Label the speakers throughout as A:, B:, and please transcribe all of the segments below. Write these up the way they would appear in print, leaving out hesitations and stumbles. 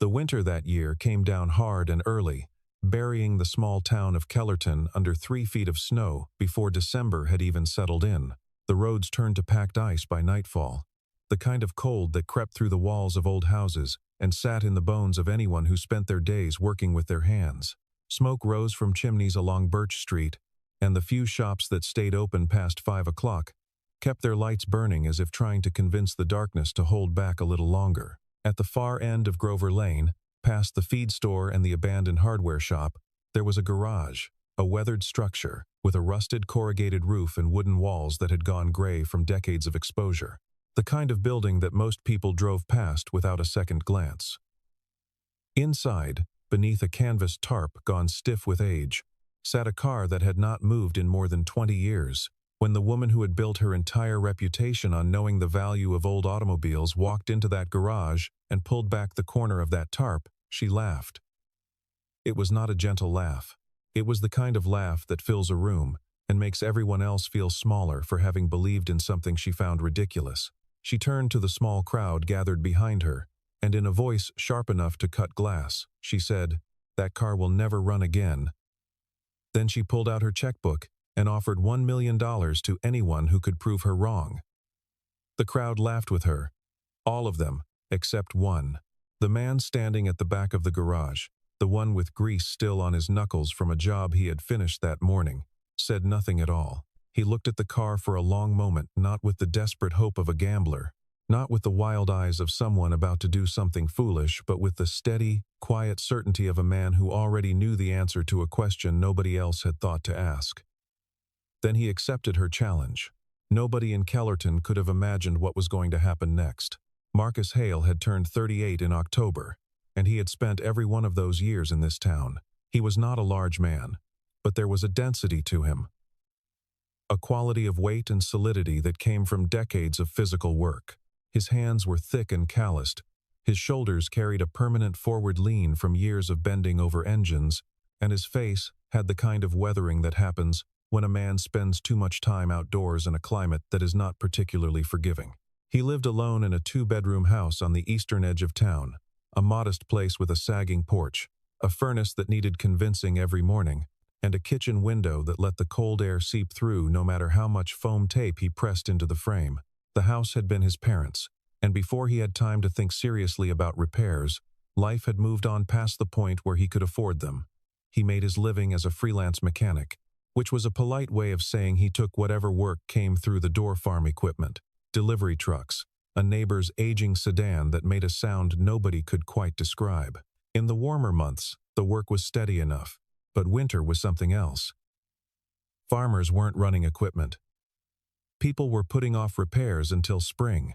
A: The winter that year came down hard and early, burying the small town of Kellerton under 3 feet of snow before December had even settled in. The roads turned to packed ice by nightfall, the kind of cold that crept through the walls of old houses and sat in the bones of anyone who spent their days working with their hands. Smoke rose from chimneys along Birch Street, and the few shops that stayed open past 5 o'clock kept their lights burning as if trying to convince the darkness to hold back a little longer. At the far end of Grover Lane, past the feed store and the abandoned hardware shop, there was a garage, a weathered structure with a rusted corrugated roof and wooden walls that had gone gray from decades of exposure. The kind of building that most people drove past without a second glance. Inside, beneath a canvas tarp gone stiff with age, sat a car that had not moved in more than 20 years. When the woman who had built her entire reputation on knowing the value of old automobiles walked into that garage and pulled back the corner of that tarp, she laughed. It was not a gentle laugh. It was the kind of laugh that fills a room and makes everyone else feel smaller for having believed in something she found ridiculous. She turned to the small crowd gathered behind her, and in a voice sharp enough to cut glass, she said, "That car will never run again." Then she pulled out her checkbook and offered $1 million to anyone who could prove her wrong. The crowd laughed with her, all of them, except one. The man standing at the back of the garage, the one with grease still on his knuckles from a job he had finished that morning, said nothing at all. He looked at the car for a long moment, not with the desperate hope of a gambler, not with the wild eyes of someone about to do something foolish, but with the steady, quiet certainty of a man who already knew the answer to a question nobody else had thought to ask. Then he accepted her challenge. Nobody in Kellerton could have imagined what was going to happen next. Marcus Hale had turned 38 in October, and he had spent every one of those years in this town. He was not a large man, but there was a density to him, a quality of weight and solidity that came from decades of physical work. His hands were thick and calloused, his shoulders carried a permanent forward lean from years of bending over engines, and his face had the kind of weathering that happens when a man spends too much time outdoors in a climate that is not particularly forgiving. He lived alone in a 2-bedroom house on the eastern edge of town, a modest place with a sagging porch, a furnace that needed convincing every morning, and a kitchen window that let the cold air seep through no matter how much foam tape he pressed into the frame. The house had been his parents', and before he had time to think seriously about repairs, life had moved on past the point where he could afford them. He made his living as a freelance mechanic, which was a polite way of saying he took whatever work came through the door. Farm equipment, delivery trucks, a neighbor's aging sedan that made a sound nobody could quite describe. In the warmer months, the work was steady enough, but winter was something else. Farmers weren't running equipment. People were putting off repairs until spring.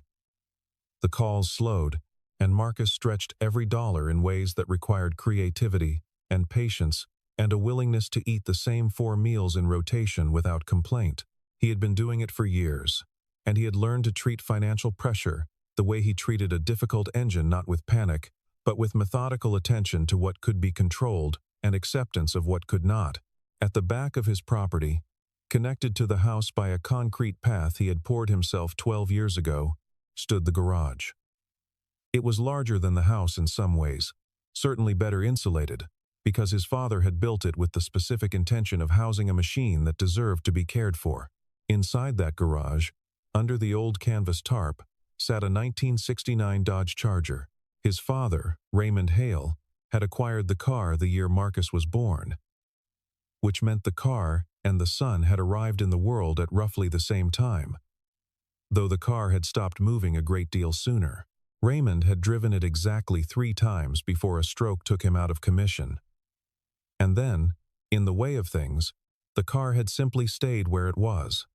A: The calls slowed, and Marcus stretched every dollar in ways that required creativity and patience and a willingness to eat the same 4 meals in rotation without complaint. He had been doing it for years, and he had learned to treat financial pressure the way he treated a difficult engine, not with panic, but with methodical attention to what could be controlled and acceptance of what could not. At the back of his property, connected to the house by a concrete path he had poured himself 12 years ago, stood the garage. It was larger than the house in some ways, certainly better insulated, because his father had built it with the specific intention of housing a machine that deserved to be cared for. Inside that garage, under the old canvas tarp, sat a 1969 Dodge Charger. His father, Raymond Hale, had acquired the car the year Marcus was born, which meant the car and the son had arrived in the world at roughly the same time, though the car had stopped moving a great deal sooner. Raymond had driven it exactly 3 times before a stroke took him out of commission. And then, in the way of things, the car had simply stayed where it was.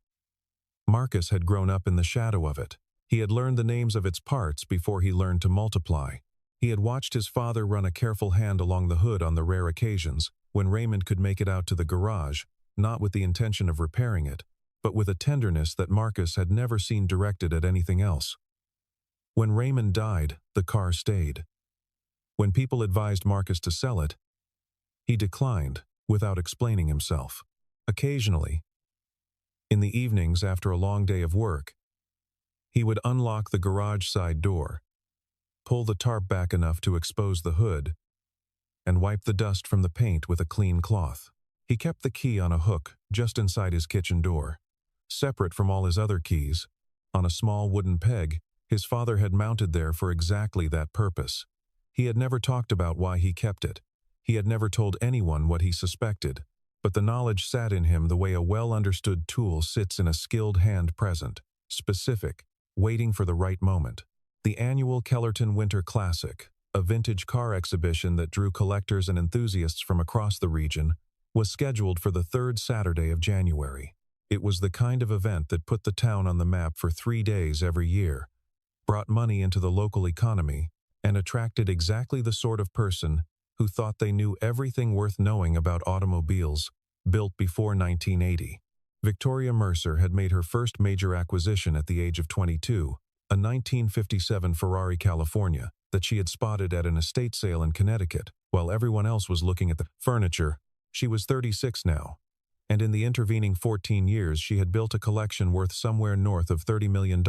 A: Marcus had grown up in the shadow of it. He had learned the names of its parts before he learned to multiply. He had watched his father run a careful hand along the hood on the rare occasions when Raymond could make it out to the garage, not with the intention of repairing it, but with a tenderness that Marcus had never seen directed at anything else. When Raymond died, the car stayed. When people advised Marcus to sell it, he declined without explaining himself. Occasionally, in the evenings after a long day of work, he would unlock the garage side door, pull the tarp back enough to expose the hood, and wipe the dust from the paint with a clean cloth. He kept the key on a hook just inside his kitchen door. Separate from all his other keys, on a small wooden peg, his father had mounted there for exactly that purpose. He had never talked about why he kept it. He had never told anyone what he suspected, but the knowledge sat in him the way a well-understood tool sits in a skilled hand, present, specific, waiting for the right moment. The annual Kellerton Winter Classic, a vintage car exhibition that drew collectors and enthusiasts from across the region, was scheduled for the third Saturday of January. It was the kind of event that put the town on the map for 3 days every year, brought money into the local economy, and attracted exactly the sort of person who thought they knew everything worth knowing about automobiles built before 1980. Victoria Mercer had made her first major acquisition at the age of 22, a 1957 Ferrari California that she had spotted at an estate sale in Connecticut, while everyone else was looking at the furniture. She was 36 now, and in the intervening 14 years she had built a collection worth somewhere north of $30 million,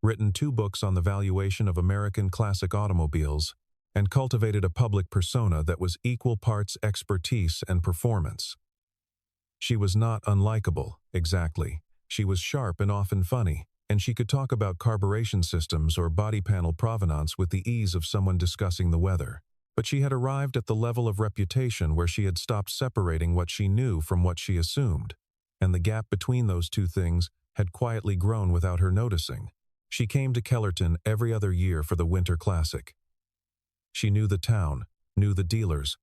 A: written 2 books on the valuation of American classic automobiles, and cultivated a public persona that was equal parts expertise and performance. She was not unlikable, exactly. She was sharp and often funny, and she could talk about carburation systems or body panel provenance with the ease of someone discussing the weather. But she had arrived at the level of reputation where she had stopped separating what she knew from what she assumed, and the gap between those two things had quietly grown without her noticing. She came to Kellerton every other year for the Winter Classic. She knew the town, knew the dealers,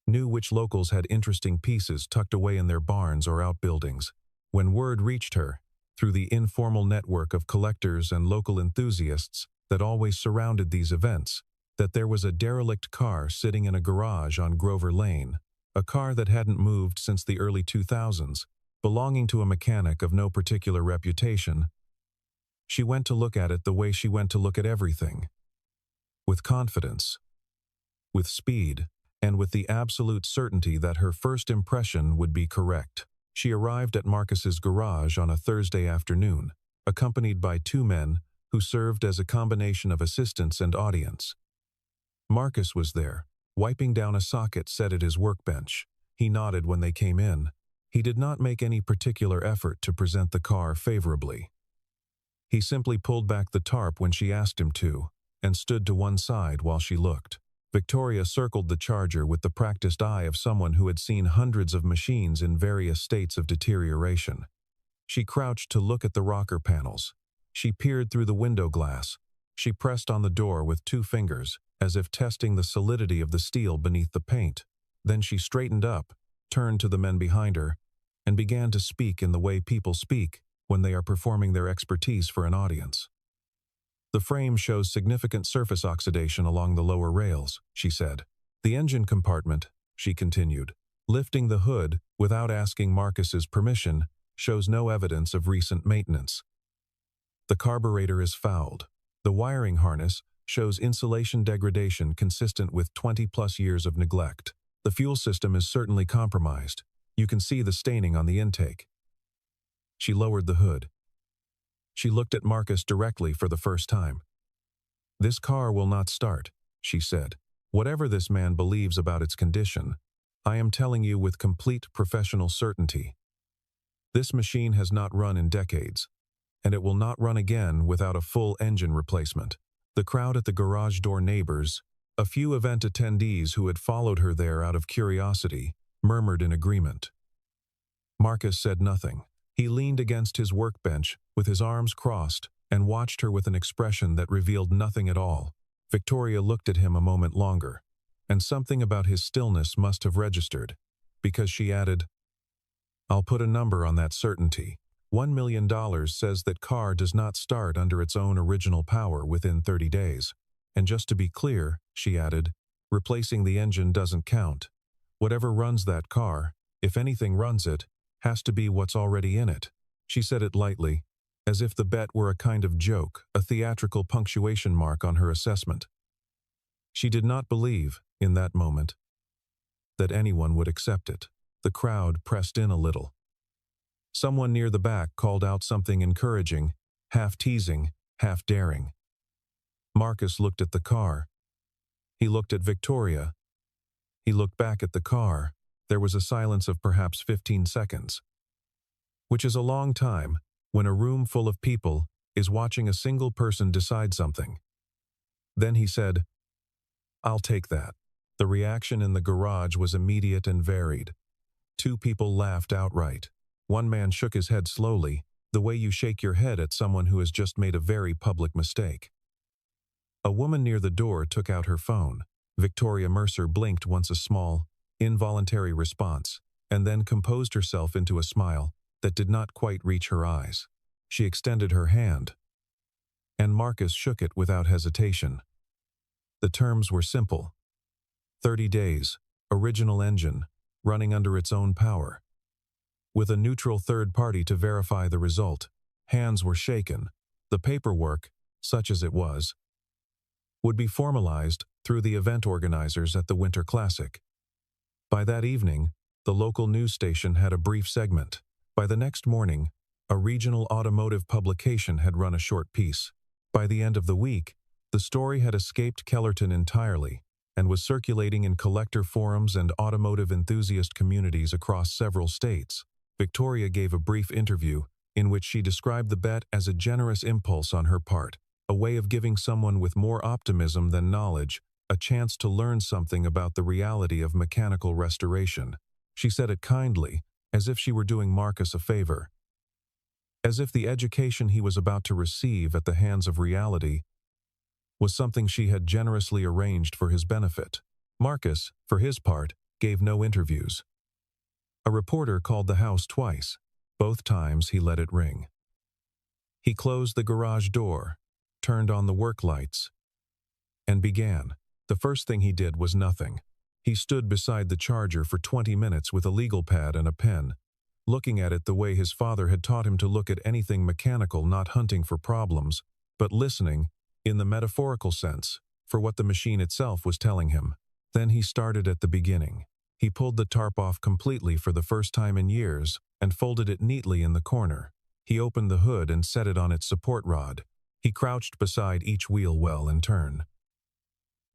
A: knew which locals had interesting pieces tucked away in their barns or outbuildings. When word reached her, through the informal network of collectors and local enthusiasts that always surrounded these events, that there was a derelict car sitting in a garage on Grover Lane, a car that hadn't moved since the early 2000s, belonging to a mechanic of no particular reputation, she went to look at it the way she went to look at everything. With confidence, with speed, and with the absolute certainty that her first impression would be correct. She arrived at Marcus's garage on a Thursday afternoon, accompanied by 2 men who served as a combination of assistants and audience. Marcus was there, wiping down a socket set at his workbench. He nodded when they came in. He did not make any particular effort to present the car favorably. He simply pulled back the tarp when she asked him to, and stood to one side while she looked. Victoria circled the Charger with the practiced eye of someone who had seen hundreds of machines in various states of deterioration. She crouched to look at the rocker panels. She peered through the window glass. She pressed on the door with 2 fingers, as if testing the solidity of the steel beneath the paint. Then she straightened up, turned to the men behind her, and began to speak in the way people speak when they are performing their expertise for an audience. "The frame shows significant surface oxidation along the lower rails," she said. "The engine compartment," she continued, lifting the hood without asking Marcus's permission, shows no evidence of recent maintenance. "The carburetor is fouled. The wiring harness shows insulation degradation consistent with 20+ years of neglect. The fuel system is certainly compromised. You can see the staining on the intake." She lowered the hood. She looked at Marcus directly for the first time. "This car will not start," she said. "Whatever this man believes about its condition, I am telling you with complete professional certainty. This machine has not run in decades, and it will not run again without a full engine replacement." The crowd at the garage door, neighbors, a few event attendees who had followed her there out of curiosity, murmured in agreement. Marcus said nothing. He leaned against his workbench with his arms crossed and watched her with an expression that revealed nothing at all. Victoria looked at him a moment longer, and something about his stillness must have registered, because she added, "I'll put a number on that certainty. $1 million says that car does not start under its own original power within 30 days. And just to be clear," she added, "replacing the engine doesn't count. Whatever runs that car, if anything runs it, has to be what's already in it." She said it lightly, as if the bet were a kind of joke, a theatrical punctuation mark on her assessment. She did not believe, in that moment, that anyone would accept it. The crowd pressed in a little. Someone near the back called out something encouraging, half teasing, half daring. Marcus looked at the car. He looked at Victoria. He looked back at the car. There was a silence of perhaps 15 seconds, which is a long time when a room full of people is watching a single person decide something. Then he said, "I'll take that." The reaction in the garage was immediate and varied. Two people laughed outright. One man shook his head slowly, the way you shake your head at someone who has just made a very public mistake. A woman near the door took out her phone. Victoria Mercer blinked once, a small, involuntary response, and then composed herself into a smile that did not quite reach her eyes. She extended her hand, and Marcus shook it without hesitation. The terms were simple. 30 days, original engine, running under its own power. With a neutral third party to verify the result, hands were shaken. The paperwork, such as it was, would be formalized through the event organizers at the Winter Classic. By that evening, the local news station had a brief segment. By the next morning, a regional automotive publication had run a short piece. By the end of the week, the story had escaped Kellerton entirely and was circulating in collector forums and automotive enthusiast communities across several states. Victoria gave a brief interview in which she described the bet as a generous impulse on her part, a way of giving someone with more optimism than knowledge a chance to learn something about the reality of mechanical restoration. She said it kindly, as if she were doing Marcus a favor, as if the education he was about to receive at the hands of reality was something she had generously arranged for his benefit. Marcus, for his part, gave no interviews. A reporter called the house twice. Both times he let it ring. He closed the garage door, turned on the work lights, and began. The first thing he did was nothing. He stood beside the charger for 20 minutes with a legal pad and a pen, looking at it the way his father had taught him to look at anything mechanical, not hunting for problems, but listening, in the metaphorical sense, for what the machine itself was telling him. Then he started at the beginning. He pulled the tarp off completely for the first time in years and folded it neatly in the corner. He opened the hood and set it on its support rod. He crouched beside each wheel well in turn.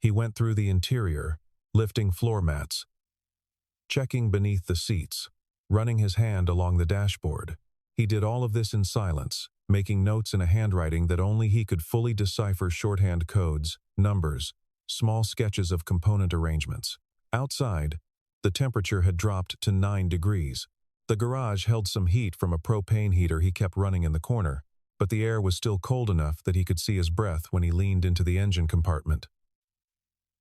A: He went through the interior, lifting floor mats, checking beneath the seats, running his hand along the dashboard. He did all of this in silence, making notes in a handwriting that only he could fully decipher: shorthand codes, numbers, small sketches of component arrangements. Outside, the temperature had dropped to 9 degrees. The garage held some heat from a propane heater he kept running in the corner, but the air was still cold enough that he could see his breath when he leaned into the engine compartment.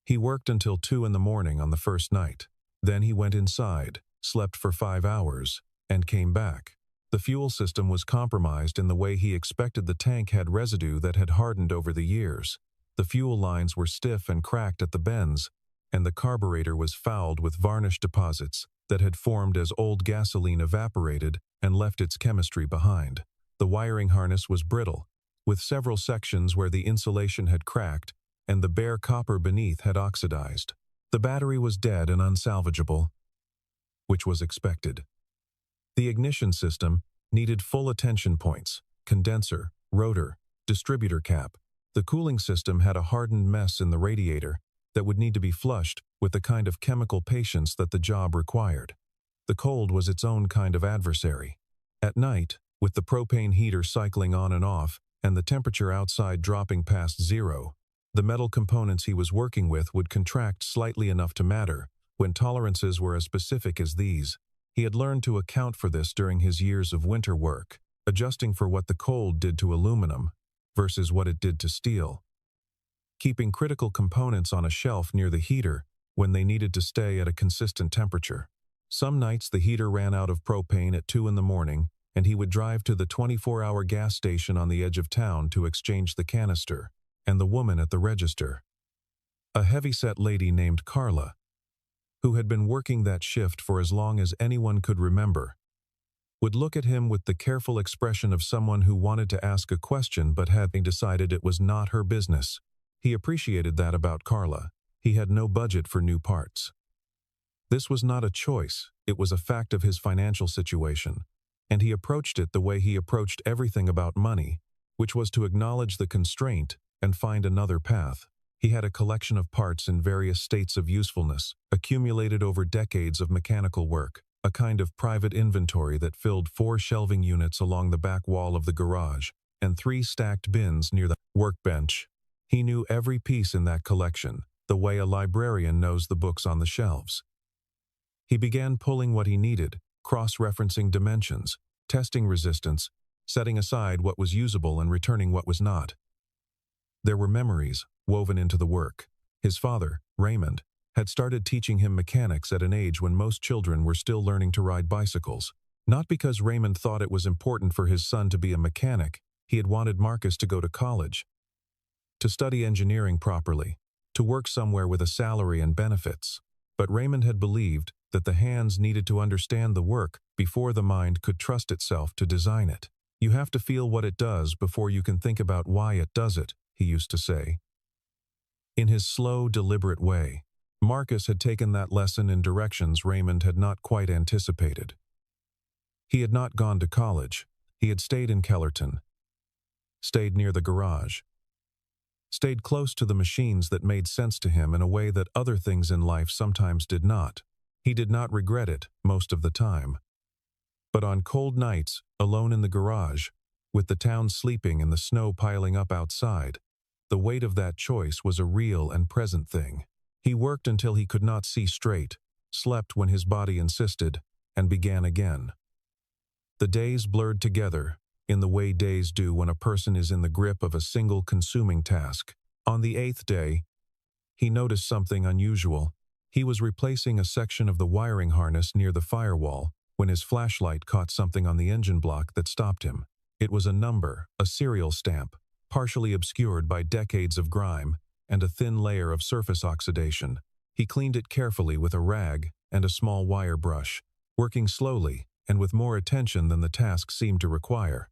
A: He worked until 2 in the morning on the first night. Then he went inside, slept for 5 hours, and came back. The fuel system was compromised in the way he expected. The tank had residue that had hardened over the years. The fuel lines were stiff and cracked at the bends, and the carburetor was fouled with varnish deposits that had formed as old gasoline evaporated and left its chemistry behind. The wiring harness was brittle, with several sections where the insulation had cracked and the bare copper beneath had oxidized. The battery was dead and unsalvageable, which was expected. The ignition system needed full attention points: condenser, rotor, distributor cap. The cooling system had a hardened mess in the radiator that would need to be flushed with the kind of chemical patience that the job required. The cold was its own kind of adversary. At night, with the propane heater cycling on and off and the temperature outside dropping past 0, the metal components he was working with would contract slightly enough to matter when tolerances were as specific as these. He had learned to account for this during his years of winter work, adjusting for what the cold did to aluminum versus what it did to steel, keeping critical components on a shelf near the heater when they needed to stay at a consistent temperature. Some nights the heater ran out of propane at 2 in the morning, and he would drive to the 24-hour gas station on the edge of town to exchange the canister and the woman at the register, a heavy-set lady named Carla, who had been working that shift for as long as anyone could remember, would look at him with the careful expression of someone who wanted to ask a question but had decided it was not her business. He appreciated that about Carla. He had no budget for new parts. This was not a choice, it was a fact of his financial situation, and he approached it the way he approached everything about money, which was to acknowledge the constraint and find another path. He had a collection of parts in various states of usefulness, accumulated over decades of mechanical work, a kind of private inventory that filled 4 shelving units along the back wall of the garage, and 3 stacked bins near the workbench. He knew every piece in that collection, the way a librarian knows the books on the shelves. He began pulling what he needed, cross-referencing dimensions, testing resistance, setting aside what was usable and returning what was not. There were memories woven into the work. His father, Raymond, had started teaching him mechanics at an age when most children were still learning to ride bicycles. Not because Raymond thought it was important for his son to be a mechanic, he had wanted Marcus to go to college, to study engineering properly, to work somewhere with a salary and benefits. But Raymond had believed that the hands needed to understand the work before the mind could trust itself to design it. You have to feel what it does before you can think about why it does it, he used to say. In his slow, deliberate way, Marcus had taken that lesson in directions Raymond had not quite anticipated. He had not gone to college. He had stayed in Kellerton, stayed near the garage, stayed close to the machines that made sense to him in a way that other things in life sometimes did not. He did not regret it most of the time. But on cold nights, alone in the garage, with the town sleeping and the snow piling up outside, the weight of that choice was a real and present thing. He worked until he could not see straight, slept when his body insisted, and began again. The days blurred together, in the way days do when a person is in the grip of a single consuming task. On the 8th day, he noticed something unusual. He was replacing a section of the wiring harness near the firewall when his flashlight caught something on the engine block that stopped him. It was a number, a serial stamp, partially obscured by decades of grime and a thin layer of surface oxidation. He cleaned it carefully with a rag and a small wire brush, working slowly and with more attention than the task seemed to require.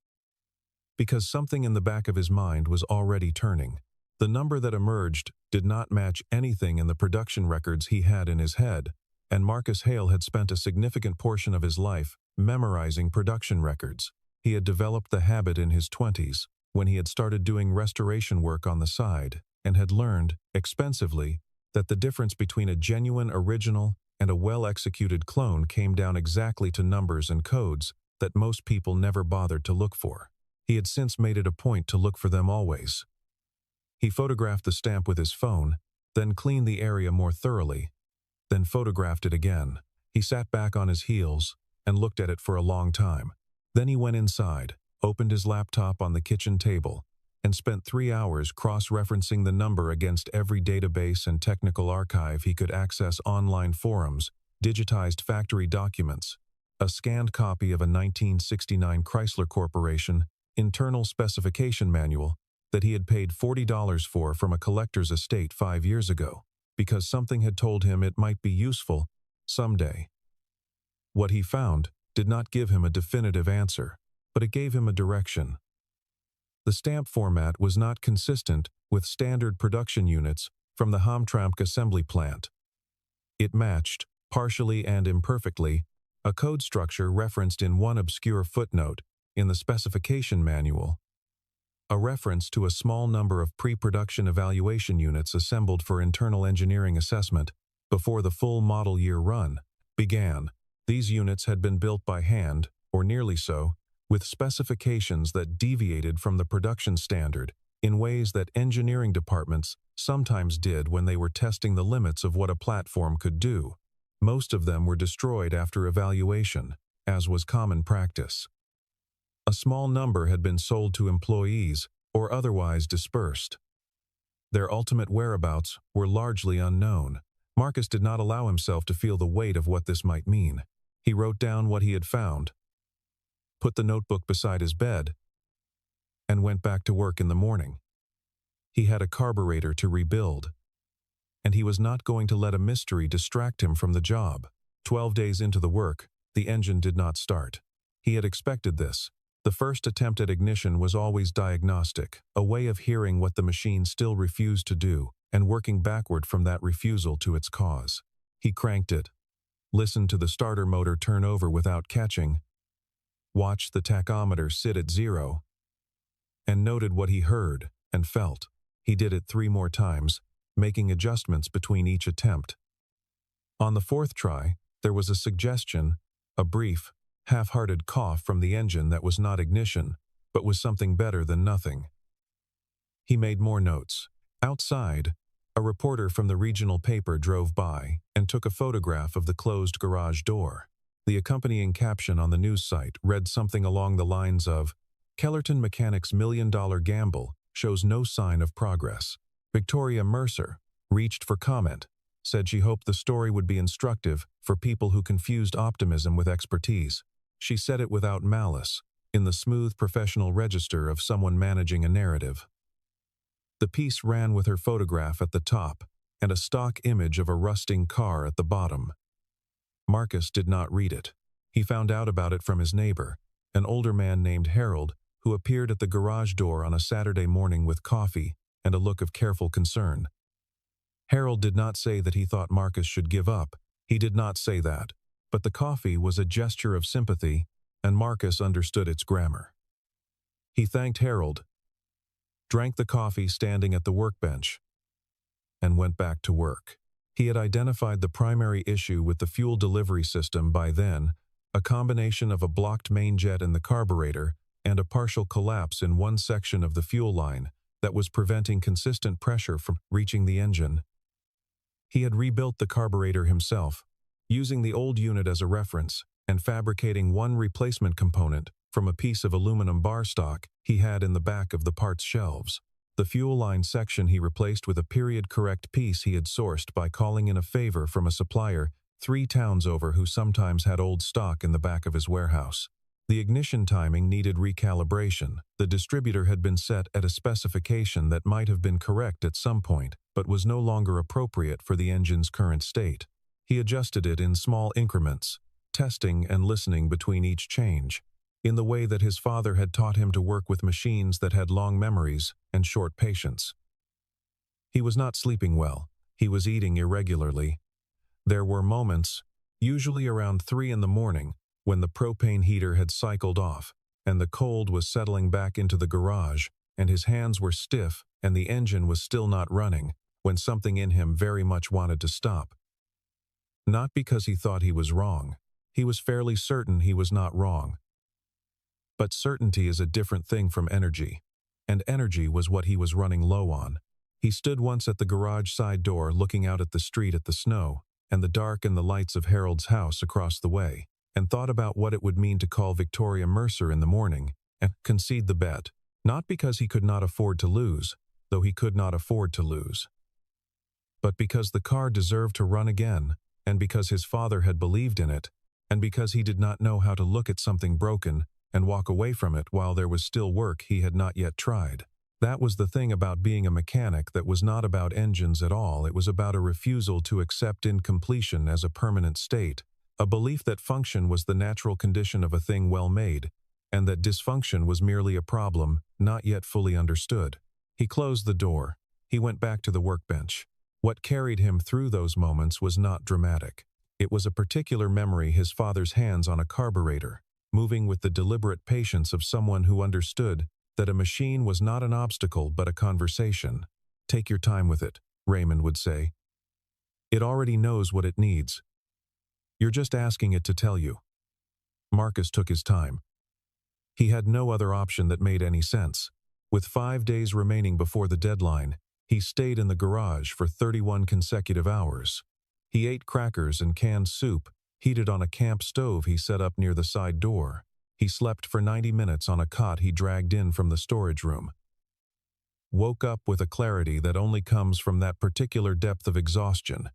A: Because something in the back of his mind was already turning. The number that emerged did not match anything in the production records he had in his head, and Marcus Hale had spent a significant portion of his life memorizing production records. He had developed the habit in his 20s, when he had started doing restoration work on the side, and had learned, expensively, that the difference between a genuine original and a well-executed clone came down exactly to numbers and codes that most people never bothered to look for. He had since made it a point to look for them always. He photographed the stamp with his phone, then cleaned the area more thoroughly, then photographed it again. He sat back on his heels and looked at it for a long time. Then he went inside, opened his laptop on the kitchen table, and spent 3 hours cross-referencing the number against every database and technical archive he could access: online forums, digitized factory documents, a scanned copy of a 1969 Chrysler Corporation internal specification manual that he had paid $40 for from a collector's estate 5 years ago, because something had told him it might be useful someday. What he found did not give him a definitive answer, but it gave him a direction. The stamp format was not consistent with standard production units from the Hamtramck assembly plant. It matched, partially and imperfectly, a code structure referenced in one obscure footnote in the specification manual, a reference to a small number of pre-production evaluation units assembled for internal engineering assessment before the full model year run began. These units had been built by hand, or nearly so, with specifications that deviated from the production standard in ways that engineering departments sometimes did when they were testing the limits of what a platform could do. Most of them were destroyed after evaluation, as was common practice. A small number had been sold to employees or otherwise dispersed. Their ultimate whereabouts were largely unknown. Marcus did not allow himself to feel the weight of what this might mean. He wrote down what he had found, put the notebook beside his bed, and went back to work in the morning. He had a carburetor to rebuild, and he was not going to let a mystery distract him from the job. 12 days into the work, the engine did not start. He had expected this. The first attempt at ignition was always diagnostic, a way of hearing what the machine still refused to do and working backward from that refusal to its cause. He cranked it, listened to the starter motor turn over without catching, watched the tachometer sit at 0, and noted what he heard and felt. He did it 3 more times, making adjustments between each attempt. On the 4th try, there was a suggestion, a brief, half-hearted cough from the engine that was not ignition, but was something better than nothing. He made more notes. Outside, a reporter from the regional paper drove by and took a photograph of the closed garage door. The accompanying caption on the news site read something along the lines of, "Kellerton Mechanics' $1,000,000 gamble shows no sign of progress." Victoria Mercer reached for comment, said she hoped the story would be instructive for people who confused optimism with expertise. She said it without malice, in the smooth professional register of someone managing a narrative. The piece ran with her photograph at the top and a stock image of a rusting car at the bottom. Marcus did not read it. He found out about it from his neighbor, an older man named Harold, who appeared at the garage door on a Saturday morning with coffee and a look of careful concern. Harold did not say that he thought Marcus should give up. He did not say that. But the coffee was a gesture of sympathy, and Marcus understood its grammar. He thanked Harold, drank the coffee standing at the workbench, and went back to work. He had identified the primary issue with the fuel delivery system by then, a combination of a blocked main jet in the carburetor and a partial collapse in one section of the fuel line that was preventing consistent pressure from reaching the engine. He had rebuilt the carburetor himself, using the old unit as a reference and fabricating one replacement component from a piece of aluminum bar stock he had in the back of the parts shelves. The fuel line section he replaced with a period-correct piece he had sourced by calling in a favor from a supplier 3 towns over who sometimes had old stock in the back of his warehouse. The ignition timing needed recalibration. The distributor had been set at a specification that might have been correct at some point, but was no longer appropriate for the engine's current state. He adjusted it in small increments, testing and listening between each change, in the way that his father had taught him to work with machines that had long memories and short patience. He was not sleeping well. He was eating irregularly. There were moments, usually around 3 in the morning, when the propane heater had cycled off, and the cold was settling back into the garage, and his hands were stiff, and the engine was still not running, when something in him very much wanted to stop. Not because he thought he was wrong. He was fairly certain he was not wrong. But certainty is a different thing from energy, and energy was what he was running low on. He stood once at the garage side door looking out at the street at the snow, and the dark and the lights of Harold's house across the way, and thought about what it would mean to call Victoria Mercer in the morning and concede the bet, not because he could not afford to lose, though he could not afford to lose, but because the car deserved to run again, and because his father had believed in it, and because he did not know how to look at something broken and walk away from it while there was still work he had not yet tried. That was the thing about being a mechanic that was not about engines at all. It was about a refusal to accept incompletion as a permanent state, a belief that function was the natural condition of a thing well made, and that dysfunction was merely a problem not yet fully understood. He closed the door. He went back to the workbench. What carried him through those moments was not dramatic. It was a particular memory, his father's hands on a carburetor, moving with the deliberate patience of someone who understood that a machine was not an obstacle but a conversation. "Take your time with it," Raymond would say. "It already knows what it needs. You're just asking it to tell you." Marcus took his time. He had no other option that made any sense. With 5 days remaining before the deadline, he stayed in the garage for 31 consecutive hours. He ate crackers and canned soup, heated on a camp stove he set up near the side door. He slept for 90 minutes on a cot he dragged in from the storage room. Woke up with a clarity that only comes from that particular depth of exhaustion,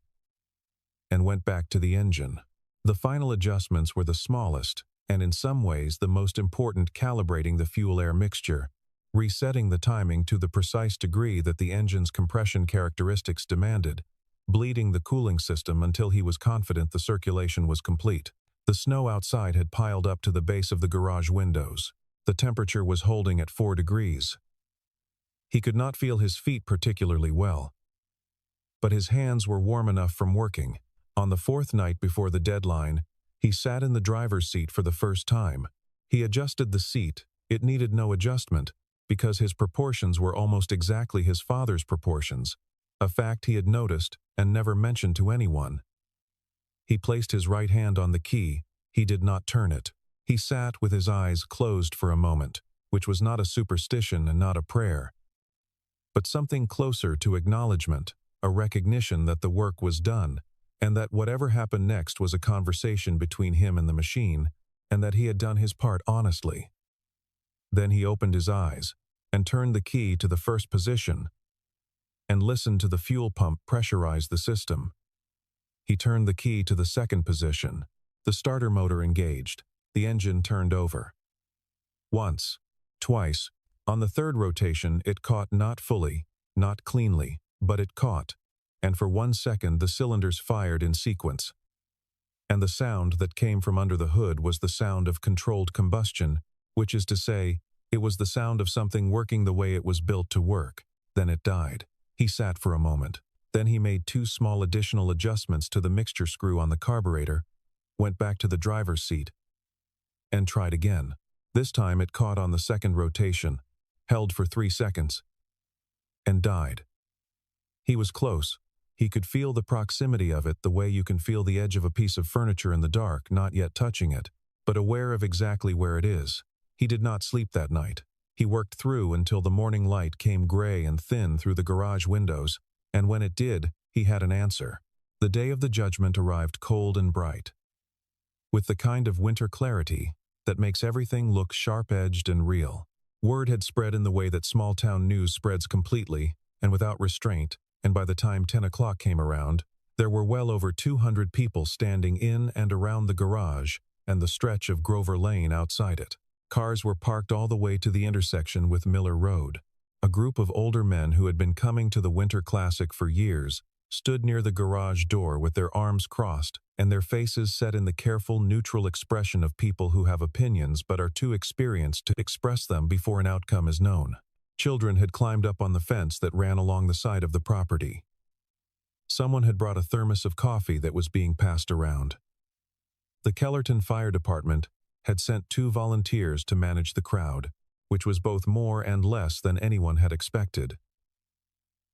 A: and went back to the engine. The final adjustments were the smallest, and in some ways the most important, calibrating the fuel-air mixture, resetting the timing to the precise degree that the engine's compression characteristics demanded, bleeding the cooling system until he was confident the circulation was complete. The snow outside had piled up to the base of the garage windows. The temperature was holding at 4 degrees. He could not feel his feet particularly well, but his hands were warm enough from working. On the 4th night before the deadline, he sat in the driver's seat for the first time. He adjusted the seat. It needed no adjustment, because his proportions were almost exactly his father's proportions, a fact he had noticed and never mentioned to anyone. He placed his right hand on the key. He did not turn it. He sat with his eyes closed for a moment, which was not a superstition and not a prayer, but something closer to acknowledgement, a recognition that the work was done, and that whatever happened next was a conversation between him and the machine, and that he had done his part honestly. Then he opened his eyes and turned the key to the first position and listened to the fuel pump pressurize the system. He turned the key to the second position. The starter motor engaged. The engine turned over. Once, twice. On the third rotation, it caught not fully, not cleanly, but it caught, and for 1 second the cylinders fired in sequence. And the sound that came from under the hood was the sound of controlled combustion, which is to say, it was the sound of something working the way it was built to work. Then it died. He sat for a moment. Then he made 2 small additional adjustments to the mixture screw on the carburetor, went back to the driver's seat, and tried again. This time it caught on the second rotation, held for 3 seconds, and died. He was close. He could feel the proximity of it the way you can feel the edge of a piece of furniture in the dark, not yet touching it, but aware of exactly where it is. He did not sleep that night. He worked through until the morning light came gray and thin through the garage windows, and when it did, he had an answer. The day of the judgment arrived cold and bright, with the kind of winter clarity that makes everything look sharp-edged and real. Word had spread in the way that small-town news spreads completely and without restraint, and by the time 10 o'clock came around, there were well over 200 people standing in and around the garage and the stretch of Grover Lane outside it. Cars were parked all the way to the intersection with Miller Road. A group of older men who had been coming to the Winter Classic for years stood near the garage door with their arms crossed and their faces set in the careful, neutral expression of people who have opinions but are too experienced to express them before an outcome is known. Children had climbed up on the fence that ran along the side of the property. Someone had brought a thermos of coffee that was being passed around. The Kellerton Fire Department had sent 2 volunteers to manage the crowd, which was both more and less than anyone had expected.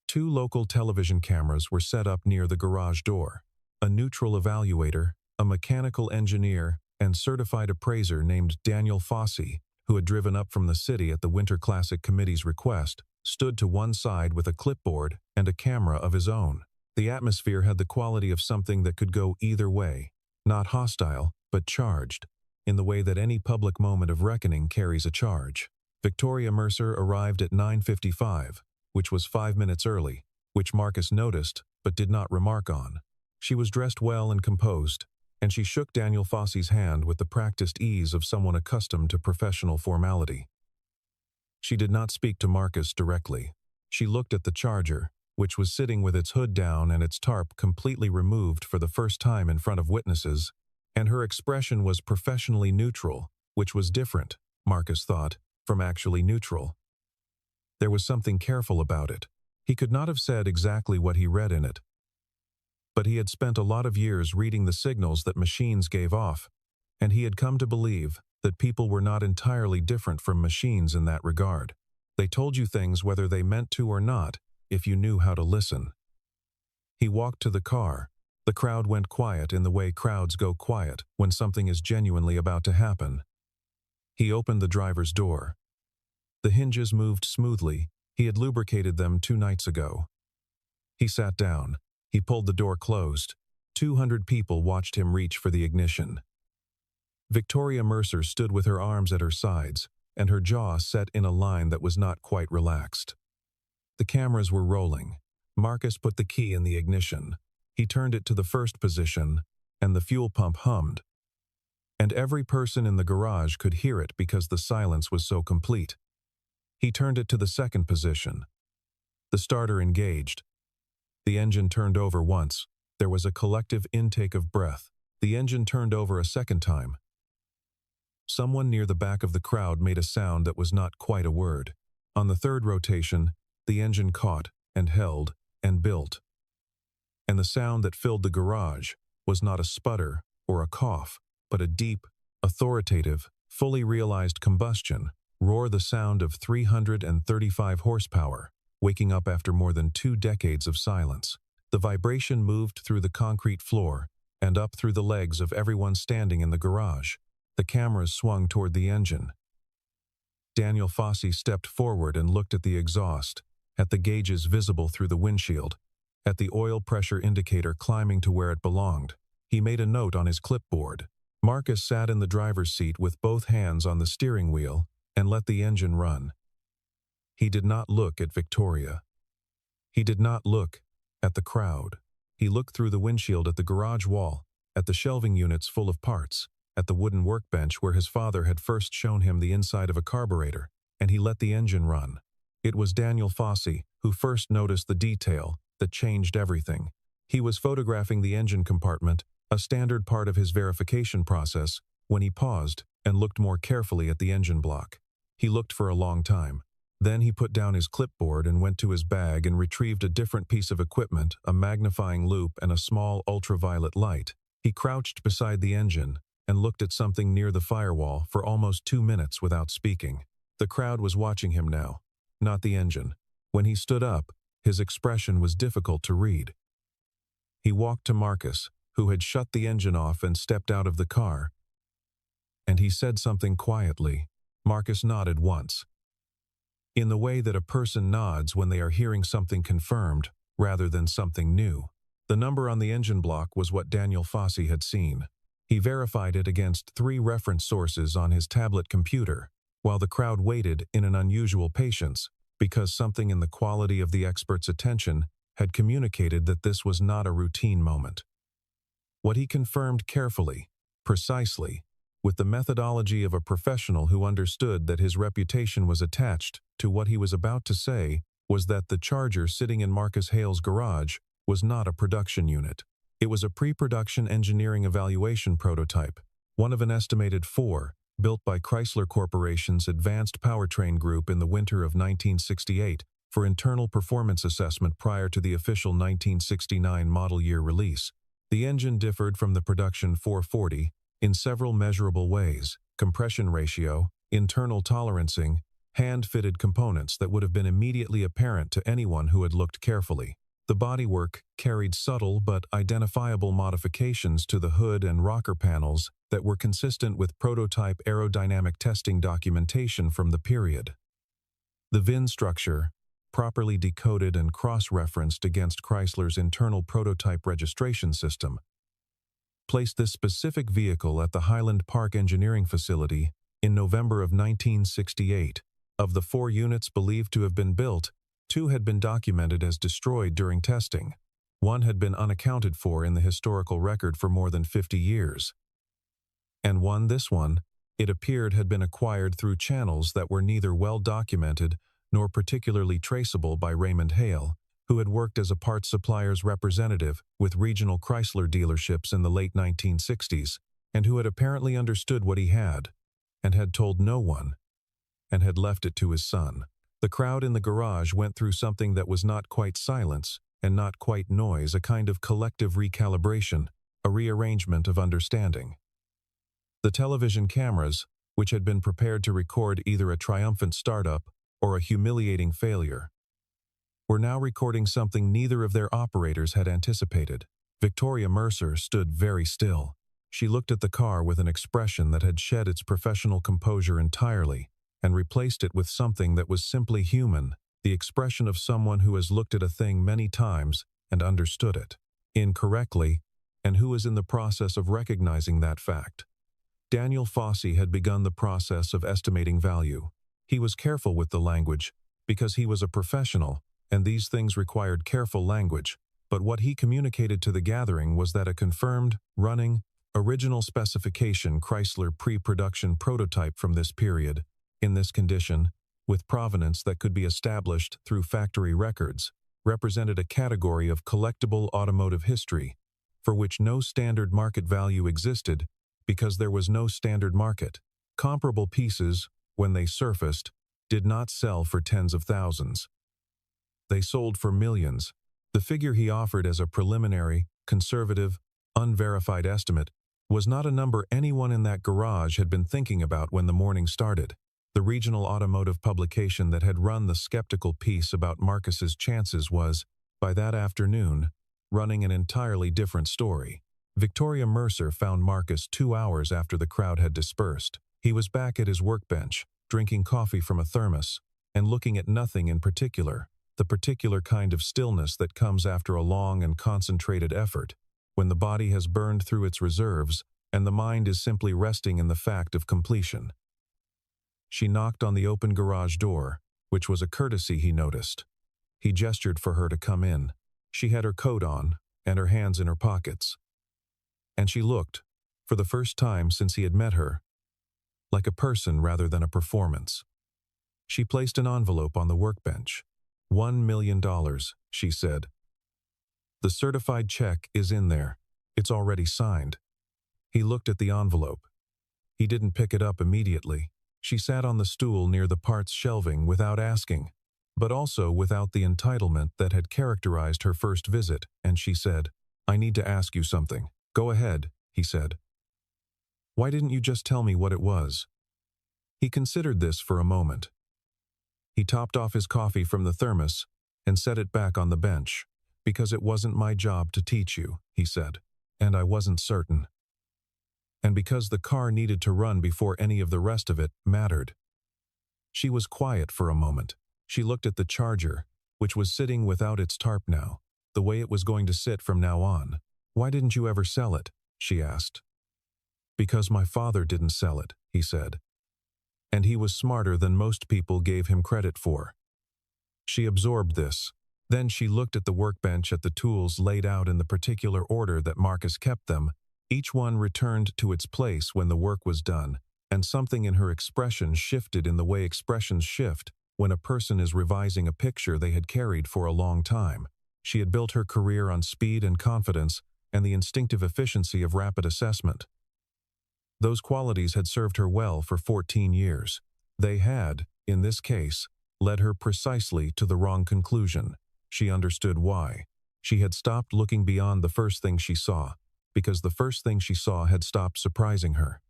A: 2 local television cameras were set up near the garage door. A neutral evaluator, a mechanical engineer, and certified appraiser named Daniel Fossey, who had driven up from the city at the Winter Classic Committee's request, stood to one side with a clipboard and a camera of his own. The atmosphere had the quality of something that could go either way, not hostile, but charged, in the way that any public moment of reckoning carries a charge. Victoria Mercer arrived at 9:55, which was 5 minutes early, which Marcus noticed but did not remark on. She was dressed well and composed, and she shook Daniel Fossey's hand with the practiced ease of someone accustomed to professional formality. She did not speak to Marcus directly. She looked at the Charger, which was sitting with its hood down and its tarp completely removed for the first time in front of witnesses, and her expression was professionally neutral, which was different, Marcus thought, from actually neutral. There was something careful about it. He could not have said exactly what he read in it, but he had spent a lot of years reading the signals that machines gave off, and he had come to believe that people were not entirely different from machines in that regard. They told you things whether they meant to or not, if you knew how to listen. He walked to the car. The crowd went quiet in the way crowds go quiet when something is genuinely about to happen. He opened the driver's door. The hinges moved smoothly. He had lubricated them 2 nights ago. He sat down. He pulled the door closed. 200 people watched him reach for the ignition. Victoria Mercer stood with her arms at her sides, and her jaw set in a line that was not quite relaxed. The cameras were rolling. Marcus put the key in the ignition. He turned it to the first position, and the fuel pump hummed. And every person in the garage could hear it because the silence was so complete. He turned it to the second position. The starter engaged. The engine turned over once. There was a collective intake of breath. The engine turned over a second time. Someone near the back of the crowd made a sound that was not quite a word. On the third rotation, the engine caught and held and built. And the sound that filled the garage was not a sputter or a cough, but a deep, authoritative, fully realized combustion, roar the sound of 335 horsepower, waking up after more than 2 decades of silence. The vibration moved through the concrete floor and up through the legs of everyone standing in the garage. The cameras swung toward the engine. Daniel Fossey stepped forward and looked at the exhaust, at the gauges visible through the windshield, at the oil pressure indicator climbing to where it belonged. He made a note on his clipboard. Marcus sat in the driver's seat with both hands on the steering wheel and let the engine run. He did not look at Victoria. He did not look at the crowd. He looked through the windshield at the garage wall, at the shelving units full of parts, at the wooden workbench where his father had first shown him the inside of a carburetor, and he let the engine run. It was Daniel Fossey who first noticed the detail that changed everything. He was photographing the engine compartment, a standard part of his verification process, when he paused and looked more carefully at the engine block. He looked for a long time. Then he put down his clipboard and went to his bag and retrieved a different piece of equipment, a magnifying loupe and a small ultraviolet light. He crouched beside the engine and looked at something near the firewall for almost 2 minutes without speaking. The crowd was watching him now, not the engine. When he stood up, his expression was difficult to read. He walked to Marcus, who had shut the engine off and stepped out of the car, and he said something quietly. Marcus nodded once, in the way that a person nods when they are hearing something confirmed rather than something new. The number on the engine block was what Daniel Fossey had seen. He verified it against 3 reference sources on his tablet computer, while the crowd waited in an unusual patience, because something in the quality of the expert's attention had communicated that this was not a routine moment. What he confirmed carefully, precisely, with the methodology of a professional who understood that his reputation was attached to what he was about to say, was that the Charger sitting in Marcus Hale's garage was not a production unit. It was a pre-production engineering evaluation prototype, one of an estimated 4, built by Chrysler Corporation's Advanced Powertrain Group in the winter of 1968 for internal performance assessment prior to the official 1969 model year release. The engine differed from the production 440 in several measurable ways: compression ratio, internal tolerancing, hand-fitted components that would have been immediately apparent to anyone who had looked carefully. The bodywork carried subtle but identifiable modifications to the hood and rocker panels that were consistent with prototype aerodynamic testing documentation from the period. The VIN structure, properly decoded and cross-referenced against Chrysler's internal prototype registration system, placed this specific vehicle at the Highland Park Engineering Facility in November of 1968. Of the 4 units believed to have been built, 2 had been documented as destroyed during testing. 1 had been unaccounted for in the historical record for more than 50 years. And this one, it appeared, had been acquired through channels that were neither well documented nor particularly traceable by Raymond Hale, who had worked as a parts supplier's representative with regional Chrysler dealerships in the late 1960s, and who had apparently understood what he had, and had told no one, and had left it to his son. The crowd in the garage went through something that was not quite silence and not quite noise, a kind of collective recalibration, a rearrangement of understanding. The television cameras, which had been prepared to record either a triumphant startup or a humiliating failure, were now recording something neither of their operators had anticipated. Victoria Mercer stood very still. She looked at the car with an expression that had shed its professional composure entirely and replaced it with something that was simply human, the expression of someone who has looked at a thing many times and understood it incorrectly, and who is in the process of recognizing that fact. Daniel Fossey had begun the process of estimating value. He was careful with the language because he was a professional, and these things required careful language, but what he communicated to the gathering was that a confirmed, running, original specification Chrysler pre-production prototype from this period, in this condition, with provenance that could be established through factory records, represented a category of collectible automotive history, for which no standard market value existed because there was no standard market. Comparable pieces, when they surfaced, did not sell for tens of thousands. They sold for millions. The figure he offered as a preliminary, conservative, unverified estimate was not a number anyone in that garage had been thinking about when the morning started. The regional automotive publication that had run the skeptical piece about Marcus's chances was, by that afternoon, running an entirely different story. Victoria Mercer found Marcus 2 hours after the crowd had dispersed. He was back at his workbench, drinking coffee from a thermos, and looking at nothing in particular, the particular kind of stillness that comes after a long and concentrated effort, when the body has burned through its reserves and the mind is simply resting in the fact of completion. She knocked on the open garage door, which was a courtesy he noticed. He gestured for her to come in. She had her coat on and her hands in her pockets. And she looked, for the first time since he had met her, like a person rather than a performance. She placed an envelope on the workbench. $1 million, she said. The certified check is in there. It's already signed. He looked at the envelope. He didn't pick it up immediately. She sat on the stool near the parts shelving without asking, but also without the entitlement that had characterized her first visit, and she said, "I need to ask you something." "Go ahead," he said. "Why didn't you just tell me what it was?" He considered this for a moment. He topped off his coffee from the thermos and set it back on the bench. "Because it wasn't my job to teach you," he said, "and I wasn't certain. And because the car needed to run before any of the rest of it mattered." She was quiet for a moment. She looked at the Charger, which was sitting without its tarp now, the way it was going to sit from now on. "Why didn't you ever sell it?" she asked. "Because my father didn't sell it," he said. And he was smarter than most people gave him credit for. She absorbed this. Then she looked at the workbench, at the tools laid out in the particular order that Marcus kept them. Each one returned to its place when the work was done, and something in her expression shifted in the way expressions shift when a person is revising a picture they had carried for a long time. She had built her career on speed and confidence and the instinctive efficiency of rapid assessment. Those qualities had served her well for 14 years. They had, in this case, led her precisely to the wrong conclusion. She understood why. She had stopped looking beyond the first thing she saw, because the first thing she saw had stopped surprising her.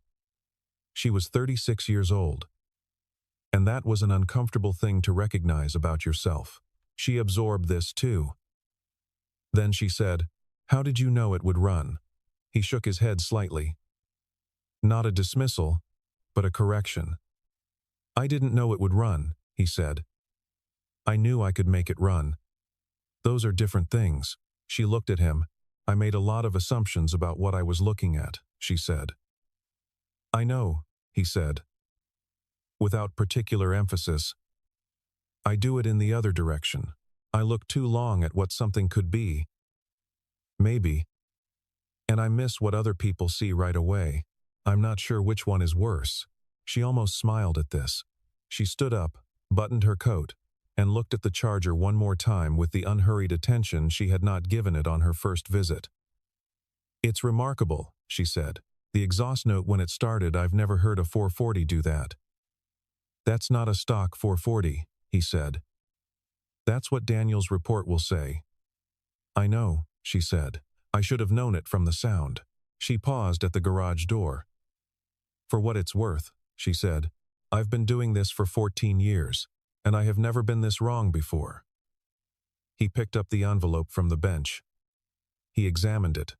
A: She was 36 years old. And that was an uncomfortable thing to recognize about yourself. She absorbed this too. Then she said, "How did you know it would run?" He shook his head slightly. Not a dismissal, but a correction. "I didn't know it would run," he said. "I knew I could make it run." "Those are different things." She looked at him. "I made a lot of assumptions about what I was looking at," she said. "I know," he said, without particular emphasis. "I do it in the other direction. I look too long at what something could be. Maybe. And I miss what other people see right away. I'm not sure which one is worse." She almost smiled at this. She stood up, buttoned her coat, and looked at the Charger one more time with the unhurried attention she had not given it on her first visit. "It's remarkable," she said. "The exhaust note when it started, I've never heard a 440 do that." "That's not a stock 440, he said. "That's what Daniel's report will say." "I know," she said. "I should have known it from the sound." She paused at the garage door. "For what it's worth," she said, "I've been doing this for 14 years, and I have never been this wrong before." He picked up the envelope from the bench. He examined it,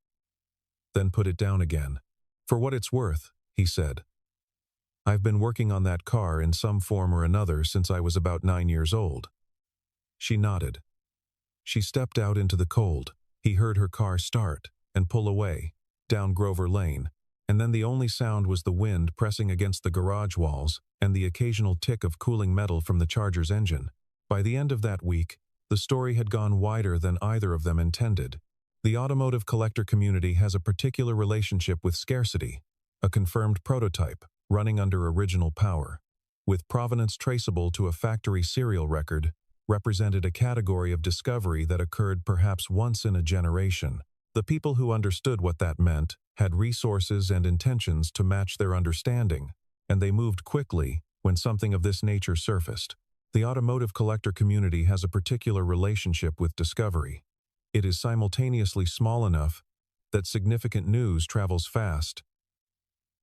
A: then put it down again. "For what it's worth," he said. "I've been working on that car in some form or another since I was about 9 years old." She nodded. She stepped out into the cold. He heard her car start and pull away, down Grover Lane, and then the only sound was the wind pressing against the garage walls and the occasional tick of cooling metal from the Charger's engine. By the end of that week, the story had gone wider than either of them intended. The automotive collector community has a particular relationship with scarcity, a confirmed prototype running under original power, with provenance traceable to a factory serial record, represented a category of discovery that occurred perhaps once in a generation. The people who understood what that meant had resources and intentions to match their understanding, and they moved quickly when something of this nature surfaced. The automotive collector community has a particular relationship with discovery. It is simultaneously small enough that significant news travels fast,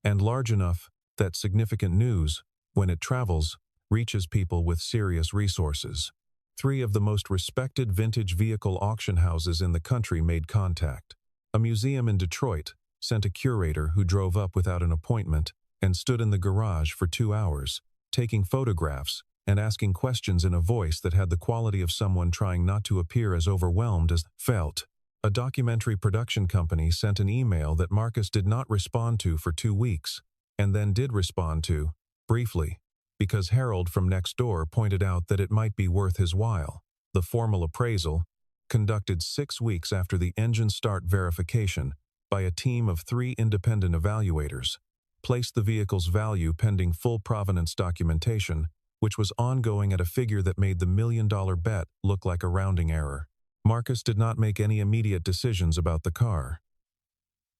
A: and large enough that significant news when it travels, reaches people with serious resources. 3 of the most respected vintage vehicle auction houses in the country made contact. A museum in Detroit sent a curator who drove up without an appointment and stood in the garage for 2 hours, taking photographs and asking questions in a voice that had the quality of someone trying not to appear as overwhelmed as felt. A documentary production company sent an email that Marcus did not respond to for 2 weeks, and then did respond to, briefly, because Harold from next door pointed out that it might be worth his while. The formal appraisal, conducted 6 weeks after the engine start verification by a team of 3 independent evaluators, placed the vehicle's value pending full provenance documentation, which was ongoing at a figure that made the $1 million bet look like a rounding error. Marcus did not make any immediate decisions about the car.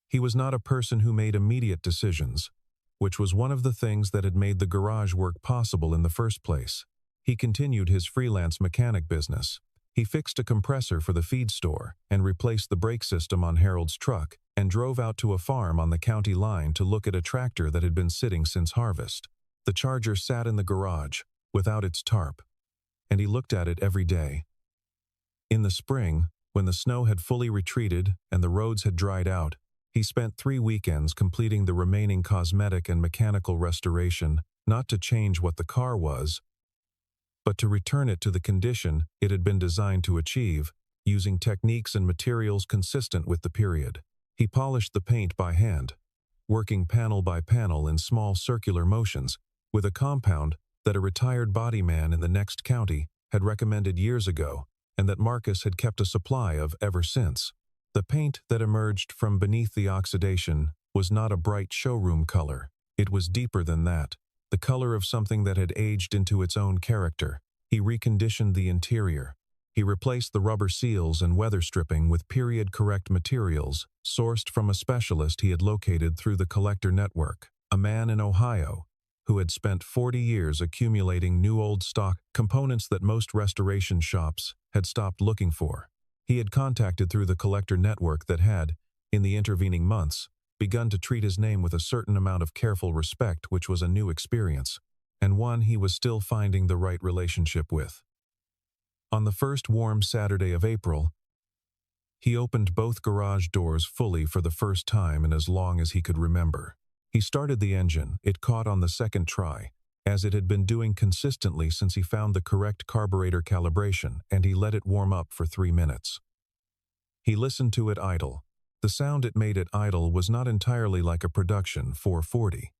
A: He was not a person who made immediate decisions, which was one of the things that had made the garage work possible in the first place. He continued his freelance mechanic business. He fixed a compressor for the feed store and replaced the brake system on Harold's truck and drove out to a farm on the county line to look at a tractor that had been sitting since harvest. The Charger sat in the garage, without its tarp, and he looked at it every day. In the spring, when the snow had fully retreated and the roads had dried out, he spent 3 weekends completing the remaining cosmetic and mechanical restoration, not to change what the car was, but to return it to the condition it had been designed to achieve, using techniques and materials consistent with the period. He polished the paint by hand, working panel by panel in small circular motions, with a compound that a retired body man in the next county had recommended years ago, and that Marcus had kept a supply of ever since. The paint that emerged from beneath the oxidation was not a bright showroom color. It was deeper than that, the color of something that had aged into its own character. He reconditioned the interior. He replaced the rubber seals and weather stripping with period-correct materials sourced from a specialist he had located through the collector network, a man in Ohio who had spent 40 years accumulating new old stock components that most restoration shops had stopped looking for. He had contacted through the collector network that had, in the intervening months, begun to treat his name with a certain amount of careful respect, which was a new experience, and one he was still finding the right relationship with. On the first warm Saturday of April, he opened both garage doors fully for the first time in as long as he could remember. He started the engine. It caught on the second try, as it had been doing consistently since he found the correct carburetor calibration, and he let it warm up for 3 minutes. He listened to it idle. The sound it made at idle was not entirely like a production 440.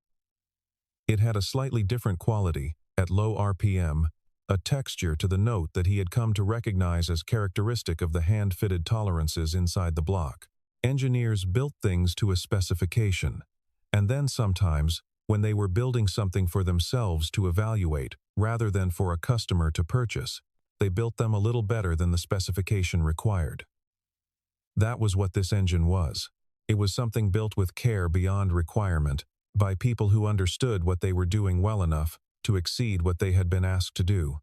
A: It had a slightly different quality, at low RPM, a texture to the note that he had come to recognize as characteristic of the hand-fitted tolerances inside the block. Engineers built things to a specification, and then sometimes, when they were building something for themselves to evaluate, rather than for a customer to purchase, they built them a little better than the specification required. That was what this engine was. It was something built with care beyond requirement, by people who understood what they were doing well enough to exceed what they had been asked to do.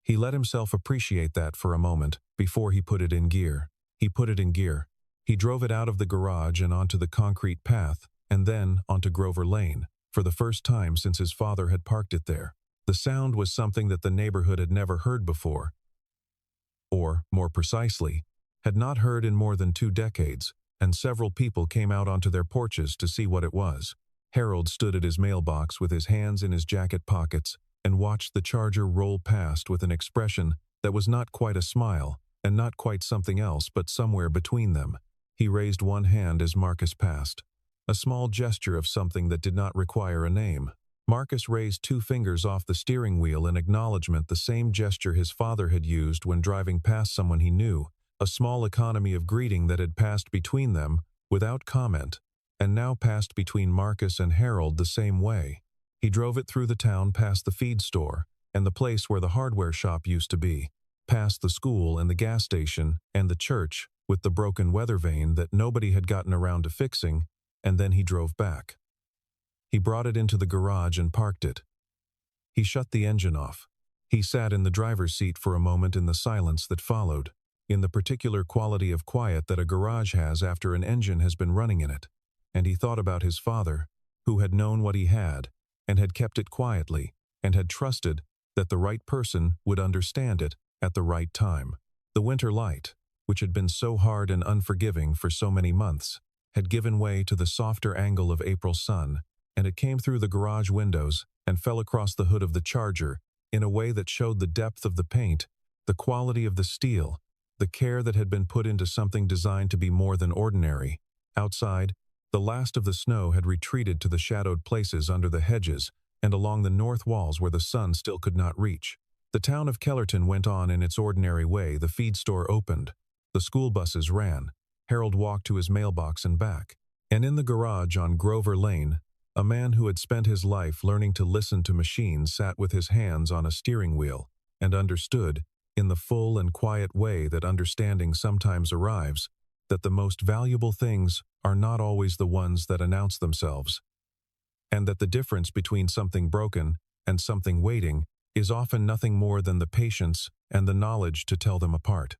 A: He let himself appreciate that for a moment before he put it in gear. He put it in gear. He drove it out of the garage and onto the concrete path, and then onto Grover Lane, for the first time since his father had parked it there. The sound was something that the neighborhood had never heard before, or, more precisely, had not heard in more than 2 decades, and several people came out onto their porches to see what it was. Harold stood at his mailbox with his hands in his jacket pockets and watched the Charger roll past with an expression that was not quite a smile and not quite something else but somewhere between them. He raised one hand as Marcus passed, a small gesture of something that did not require a name. Marcus raised 2 fingers off the steering wheel in acknowledgement, the same gesture his father had used when driving past someone he knew, a small economy of greeting that had passed between them without comment, and now passed between Marcus and Harold the same way. He drove it through the town past the feed store and the place where the hardware shop used to be, past the school and the gas station and the church with the broken weather vane that nobody had gotten around to fixing, and then he drove back. He brought it into the garage and parked it. He shut the engine off. He sat in the driver's seat for a moment in the silence that followed, in the particular quality of quiet that a garage has after an engine has been running in it, and he thought about his father, who had known what he had, and had kept it quietly, and had trusted that the right person would understand it at the right time. The winter light, which had been so hard and unforgiving for so many months, had given way to the softer angle of April sun, and it came through the garage windows and fell across the hood of the Charger in a way that showed the depth of the paint, the quality of the steel, the care that had been put into something designed to be more than ordinary. Outside, the last of the snow had retreated to the shadowed places under the hedges and along the north walls where the sun still could not reach. The town of Kellerton went on in its ordinary way. The feed store opened. The school buses ran. Harold walked to his mailbox and back. And in the garage on Grover Lane, a man who had spent his life learning to listen to machines sat with his hands on a steering wheel and understood, in the full and quiet way that understanding sometimes arrives, that the most valuable things are not always the ones that announce themselves, and that the difference between something broken and something waiting is often nothing more than the patience and the knowledge to tell them apart.